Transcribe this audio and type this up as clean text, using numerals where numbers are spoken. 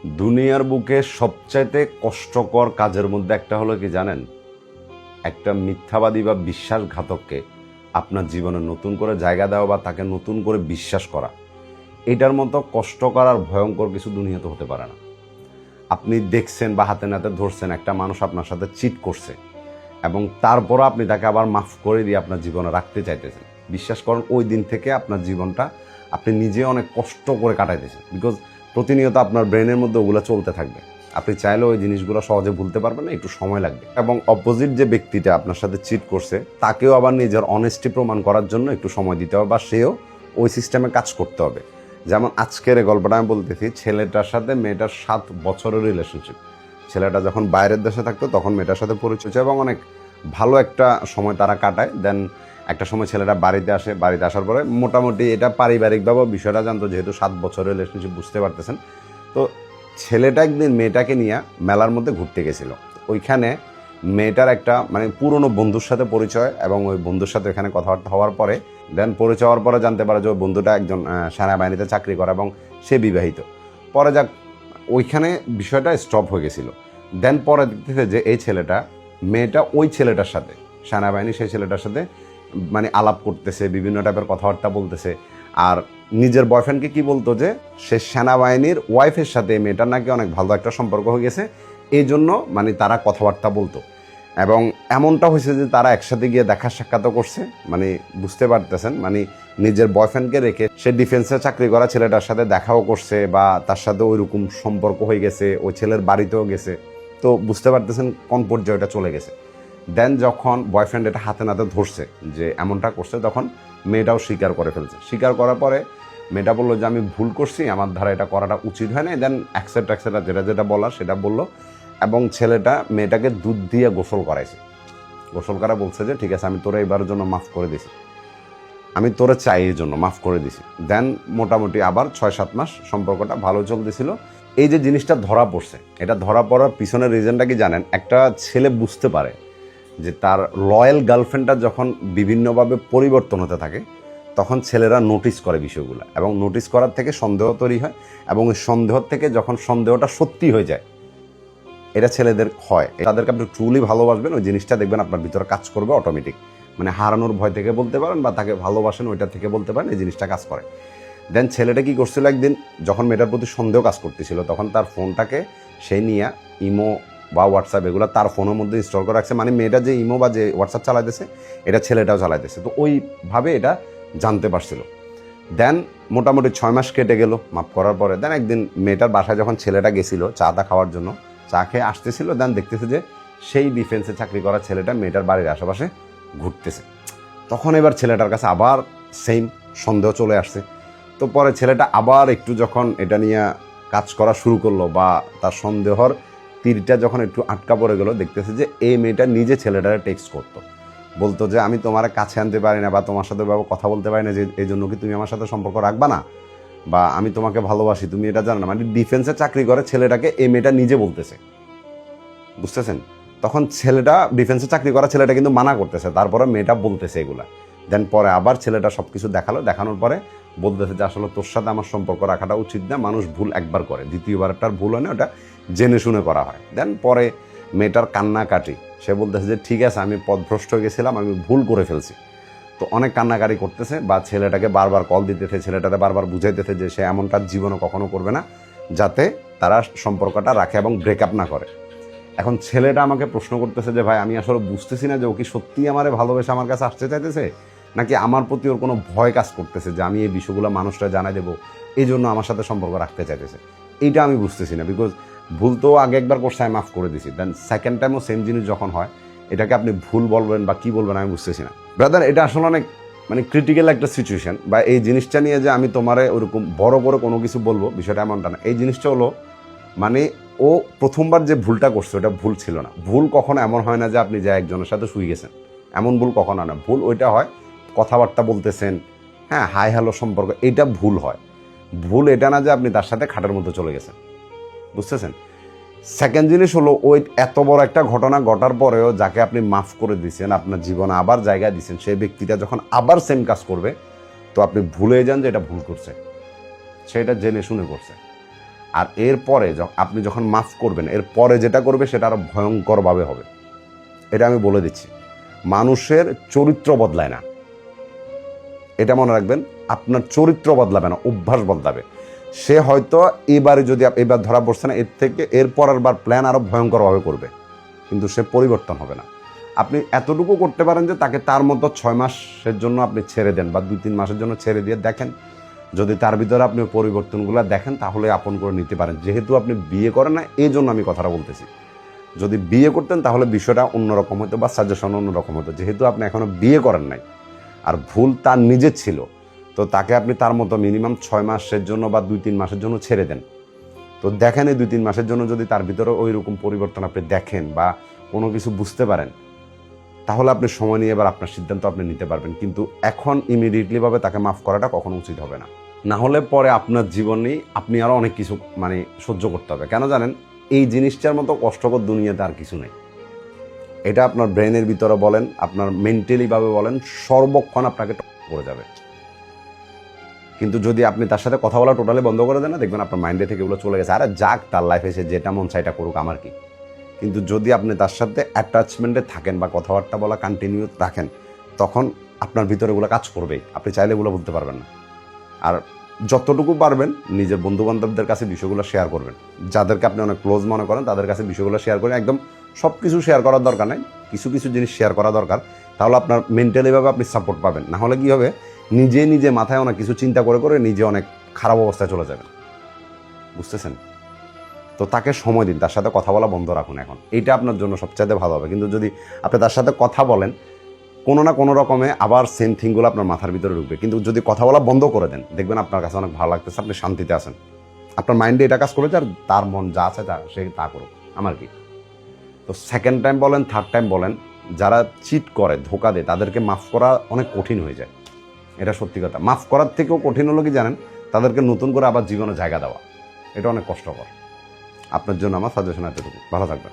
দুনিয়ার বুকে সবচাইতে কষ্টকর কাজের মধ্যে একটা হলো কি জানেন? একটা মিথ্যাবাদী বা বিশ্বাসঘাতককে আপনার জীবনে নতুন করে জায়গা দেওয়া বা তাকে নতুন করে বিশ্বাস করা। এটার মতো কষ্টকর আর ভয়ঙ্কর কিছু দুনিয়াতে হতে পারে না। আপনি দেখছেন বা হাতে নাতে ধরছেন একটা মানুষ আপনার সাথে চিট করছে এবং তারপরও আপনি তাকে আবার মাফ করে দিয়ে আপনার জীবনে রাখতে চাইতেছেন। বিশ্বাস করেন, ওই দিন থেকে আপনার জীবনটা আপনি নিজে অনেক কষ্ট করে কাটাইতেছেন। বিকজ প্রতিনিয়ত আপনার ব্রেনের মধ্যে ওগুলো চলতে থাকবে। আপনি চাইলেও ওই জিনিসগুলো সহজে ভুলতে পারবেন না, একটু সময় লাগবে। এবং অপোজিট যে ব্যক্তিটা আপনার সাথে চিট করছে তাকেও আবার নিজের অনেস্টি প্রমাণ করার জন্য একটু সময় দিতে হবে বা সেও ওই সিস্টেমে কাজ করতে হবে। যেমন আজকের এই গল্পটা আমি বলতেছি, ছেলেটার সাথে মেয়েটার 7 বছরের রিলেশনশিপ। ছেলেটা যখন বাইরের দেশে থাকতো তখন মেয়েটার সাথে পরিচয় এবং অনেক ভালো একটা সময় তারা কাটায়। দেন একটা সময় ছেলেটা বাড়িতে আসে, বাড়িতে আসার পরে মোটামুটি এটা পারিবারিকভাবে বিষয়টা জানতো, যেহেতু 7 বছরের রিলেশনশিপ, বুঝতে পারতেছেন। তো ছেলেটা একদিন মেয়েটাকে নিয়ে মেলার মধ্যে ঘুরতে গেছিলো। ওইখানে মেয়েটার একটা পুরনো বন্ধুর সাথে পরিচয় এবং ওই বন্ধুর সাথে এখানে কথাবার্তা হওয়ার পরে দেন পরিচয় হওয়ার পরে জানতে পারে যে ওই বন্ধুটা একজন সেনাবাহিনীতে চাকরি করে এবং সে বিবাহিত। পরে যাক ওইখানে বিষয়টা স্টপ হয়ে গেছিলো। দেন পরে দেখতেছে যে এই ছেলেটা মেয়েটা ওই ছেলেটার সাথে, সেনাবাহিনী সেই ছেলেটার সাথে আলাপ করতেছে, বিভিন্ন টাইপের কথাবার্তা বলতেছে। আর নিজের বয়ফ্রেন্ডকে কি বলতো যে সে সেনাবাহিনীর ওয়াইফের সাথে মেয়েটার নাকি অনেক ভালো একটা সম্পর্ক হয়ে গেছে, এই জন্য তারা কথাবার্তা বলতো। এবং এমনটা হয়েছে যে তারা একসাথে গিয়ে দেখা সাক্ষাৎও করছে। বুঝতে পারতেছেন, নিজের বয়ফ্রেন্ডকে রেখে সে ডিফেন্সে চাকরি করা ছেলেটার সাথে দেখাও করছে বা তার সাথে ওইরকম সম্পর্ক হয়ে গেছে, ওই ছেলের বাড়িতেও গেছে। তো বুঝতে পারতেছেন কোন পর্যায়টা চলে গেছে। দেন যখন বয়ফ্রেন্ড এটা হাতে নাতে ধরছে যে এমনটা করছে, তখন মেয়েটাও স্বীকার করে ফেলছে। স্বীকার করার পরে মেয়েটা বললো যে আমি ভুল করছি, আমার দ্বারা এটা করাটা উচিত হয় না। দেন অ্যাকসেপ্ট যেটা যেটা বলার সেটা বললো এবং ছেলেটা মেয়েটাকে দুধ দিয়ে গোসল করাইছে। গোসল করা বলছে যে ঠিক আছে, আমি তোরা এবারের জন্য মাফ করে দিছি, আমি তোরা চাই এই জন্য মাফ করে দিছি। দেন মোটামুটি আবার 6-7 মাস সম্পর্কটা ভালো চলতেছিল। এই যে জিনিসটা ধরা পড়ছে, এটা ধরা পড়ার পিছনের রিজনটা কি জানেন? একটা ছেলে বুঝতে পারে যে তার লয়াল গার্লফ্রেন্ডটা যখন বিভিন্নভাবে পরিবর্তন হতে থাকে তখন ছেলেরা নোটিস করে বিষয়গুলো, এবং নোটিস করার থেকে সন্দেহ তৈরি হয় এবং ওই সন্দেহ থেকে যখন সন্দেহটা সত্যি হয়ে যায়, এটা ছেলেদের হয়। তাদেরকে আপনি ট্রুলি ভালোবাসবেন, ওই জিনিসটা দেখবেন আপনার ভিতরে কাজ করবে অটোমেটিক। হারানোর ভয় থেকে বলতে পারেন বা তাকে ভালোবাসেন ওইটা থেকে বলতে পারেন, এই জিনিসটা কাজ করে। দেন ছেলেটা কি করছিল, একদিন যখন মেয়েটার প্রতি সন্দেহ কাজ করতেছিল তখন তার ফোনটাকে সে নিয়ে ইমো বা হোয়াটসঅ্যাপ এগুলো তার ফোনের মধ্যে ইনস্টল করে রাখছে। মেয়েটা যে ইমো বা যে হোয়াটসঅ্যাপ চালাইতেছে এটা ছেলেটাও চালাইতেছে। তো ওইভাবে এটা জানতে পারছিল। দেন মোটামুটি 6 মাস কেটে গেল মাফ করার পরে। দেন একদিন মেয়েটার বাসায় যখন ছেলেটা গেছিল চাটা খাওয়ার জন্য, চা খেয়ে আসতেছিল, দেন দেখতেছে যে সেই ডিফেন্সে চাকরি করা ছেলেটা মেয়েটার বাড়ির আশেপাশে ঘুরতেছে। তখন এবার ছেলেটার কাছে আবার সেম সন্দেহ চলে আসছে। তো পরে ছেলেটা আবার একটু যখন এটা নিয়ে কাজ করা শুরু করলো বা তার সন্দেহর তীরটা যখন একটু আটকা পড়ে গেল, দেখতেছে যে এই মেয়েটা নিজে ছেলেটারে টেক্সট করতো, বলতো যে আমি তোমার কাছে আনতে পারি না বা তোমার সাথে কথা বলতে পারি না, যে এই জন্য কি তুমি আমার সাথে সম্পর্ক রাখবা না, বা আমি তোমাকে ভালোবাসি, তুমি এটা জানো না। ডিফেন্সে চাকরি করে ছেলেটাকে এই মেয়েটা নিজে বলতেছে, বুঝতেছেন? তখন ছেলেটা ডিফেন্সে চাকরি করা ছেলেটা কিন্তু মানা করতেছে, তারপরে মেয়েটা বলতেছে এগুলা। দেন পরে আবার ছেলেটা সব কিছু দেখালো, দেখানোর পরে বলতেছে যে আসলে তোর সাথে আমার সম্পর্ক রাখাটা উচিত না, মানুষ ভুল একবার করে, দ্বিতীয়বারটার ভুল হয় না, ওটা জেনে শুনে করা হয়। দেন পরে মেয়েটার কান্নাকাটি, সে বলতেছে যে ঠিক আছে আমি পথভ্রষ্ট হয়ে গেছিলাম, আমি ভুল করে ফেলছি। তো অনেক কান্নাকারি করতেছে বা ছেলেটাকে বারবার কল দিতেছে, ছেলেটাকে বারবার বুঝাইতেছে যে সে এমনটা জীবনে কখনো করবে না, যাতে তারা সম্পর্কটা রাখে এবং ব্রেকআপ না করে। এখন ছেলেটা আমাকে প্রশ্ন করতেছে যে ভাই আমি আসলে বুঝতেছি না যে ও কি সত্যিই আমারে ভালোবেসে আমার কাছে আসতে চাইতেছে, নাকি আমার প্রতি ওর কোনো ভয় কাজ করতেছে যে আমি এই বিষয়গুলো মানুষরা জানাই দেবো, এই জন্য আমার সাথে সম্পর্ক রাখতে চাইতেছে। এইটা আমি বুঝতেছি না। বিকজ ভুল তো আগে একবার করছে, আমি মাফ করে দিছি, দেন সেকেন্ড টাইমও সেম জিনিস যখন হয়, এটাকে আপনি ভুল বলবেন বা কী বলবেন আমি বুঝতেছি না। ব্রাদার, এটা আসলে অনেক ক্রিটিক্যাল একটা সিচুয়েশন। বা এই জিনিসটা নিয়ে যে আমি তোমারে ওরকম বড় বড় কোনো কিছু বলবো, বিষয়টা এমনটা না। এই জিনিসটা হলো ও প্রথমবার যে ভুলটা করছে ওটা ভুল ছিল না। ভুল কখনো এমন হয় না যে আপনি যে একজনের সাথে শুয়ে গেছেন, এমন ভুল কখনো না। ভুল ওইটা হয় কথাবার্তা বলতেছেন, হ্যাঁ, হাই হ্যালো সম্পর্ক, এটা ভুল হয়। ভুল এটা না যে আপনি তার সাথে খাটের মধ্যে চলে গেছেন, বুঝতেছেন? সেকেন্ড জিনিস হলো, ওই এত বড় একটা ঘটনা ঘটার পরেও যাকে আপনি মাফ করে দিয়েছেন, আপনার জীবনে আবার জায়গা দিয়েছেন, সেই ব্যক্তিটা যখন আবার সেম কাজ করবে তো আপনি ভুলে যান যে এটা ভুল করছে, সেটা জেনে শুনে করছে। আর এরপরে আপনি যখন মাফ করবেন, এরপরে যেটা করবে সেটা আরও ভয়ঙ্করভাবে হবে। এটা আমি বলে দিচ্ছি। মানুষের চরিত্র বদলায় না, এটা মনে রাখবেন। আপনার চরিত্র বদলাবে না, অভ্যাস বদলাবে। সে হয়তো এবারে যদি এবার ধরা পড়ছে না, এর থেকে এর পরের বার প্ল্যান আরও ভয়ঙ্করভাবে করবে, কিন্তু সে পরিবর্তন হবে না। আপনি এতটুকু করতে পারেন যে তাকে তার মতো 6 মাসের জন্য আপনি ছেড়ে দেন, বা 2-3 মাসের জন্য ছেড়ে দিয়ে দেখেন, যদি তার ভিতরে আপনি পরিবর্তনগুলো দেখেন তাহলে আপন করে নিতে পারেন। যেহেতু আপনি বিয়ে করেন না, এই জন্য আমি কথাটা বলতেছি। যদি বিয়ে করতেন তাহলে বিষয়টা অন্যরকম হতো, বা সাজেশন অন্যরকম হতো। যেহেতু আপনি এখনও বিয়ে করেন নাই, আর ভুল তার নিজের ছিল, তো তাকে আপনি তার মতো মিনিমাম 6 মাসের জন্য বা 2-3 মাসের জন্য ছেড়ে দেন। তো দেখেন এই 2-3 মাসের জন্য যদি তার ভিতরে ওই রকম পরিবর্তন আপনি দেখেন বা কোনো কিছু বুঝতে পারেন, তাহলে আপনি সময় নিয়ে এবার আপনার সিদ্ধান্ত আপনি নিতে পারবেন। কিন্তু এখন ইমিডিয়েটলিভাবে তাকে মাফ করাটা কখনো উচিত হবে না। না হলে পরে আপনার জীবনেই আপনি আরও অনেক কিছু সহ্য করতে হবে। কেন জানেন? এই জিনিসটার মতো কষ্টকর দুনিয়াতে আর কিছু নেই। এটা আপনার ব্রেনের ভিতরে বলেন, আপনার মেন্টালিভাবে বলেন, সর্বক্ষণ আপনাকে করে যাবে। কিন্তু যদি আপনি তার সাথে কথা বলা টোটালি বন্ধ করে দেন না, দেখবেন আপনার মাইন্ডে থেকে এগুলো চলে গেছে, আরে যাক, তার লাইফে এসে যেটা মন চাইটা করুক, আমার কি। কিন্তু যদি আপনি তার সাথে অ্যাটাচমেন্টে থাকেন বা কথাবার্তা বলা কন্টিনিউ রাখেন, তখন আপনার ভিতরে এগুলো কাজ করবেই। আপনি চাইলে এগুলো বলতে পারবেন না। আর যতটুকু পারবেন নিজের বন্ধুবান্ধবদের কাছে বিষয়গুলো শেয়ার করবেন। যাদেরকে আপনি অনেক ক্লোজ মনে করেন তাদের কাছে বিষয়গুলো শেয়ার করেন। একদম সব কিছু শেয়ার করার দরকার নেই, কিছু কিছু জিনিস শেয়ার করা দরকার। তাহলে আপনার মেন্টালিভাবে আপনি সাপোর্ট পাবেন। না হলে কী হবে, নিজে নিজে মাথায় অনেক কিছু চিন্তা করে করে নিজে অনেক খারাপ অবস্থায় চলে যাবেন। বুঝতেছেন? তো তাকে সময় দিন, তার সাথে কথা বলা বন্ধ রাখুন এখন। এইটা আপনার জন্য সবচাইতে ভালো হবে। কিন্তু যদি আপনি তার সাথে কথা বলেন, কোনো না কোনো রকমে আবার সেম থিংগুলো আপনার মাথার ভিতরে ঢুকবে। কিন্তু যদি কথা বলা বন্ধ করে দেন, দেখবেন আপনার কাছে অনেক ভালো লাগতেছে, আপনি শান্তিতে আছেন। আপনার মাইন্ডে এটা কাজ করেছে, আর তার মন যা আছে সে তা করুক, আমার কি। তো সেকেন্ড টাইম বলেন, থার্ড টাইম বলেন, যারা চিট করে, ধোকা দেয়, তাদেরকে মাফ করা অনেক কঠিন হয়ে যায়। এটা সত্যি কথা। মাফ করার থেকেও কঠিন হলো কি জানেন? তাদেরকে নতুন করে আবার জীবনে জায়গা দেওয়া। এটা অনেক কষ্টকর। আপনার জন্য আমার সাজেশন এতটুকু। ভালো থাকবেন।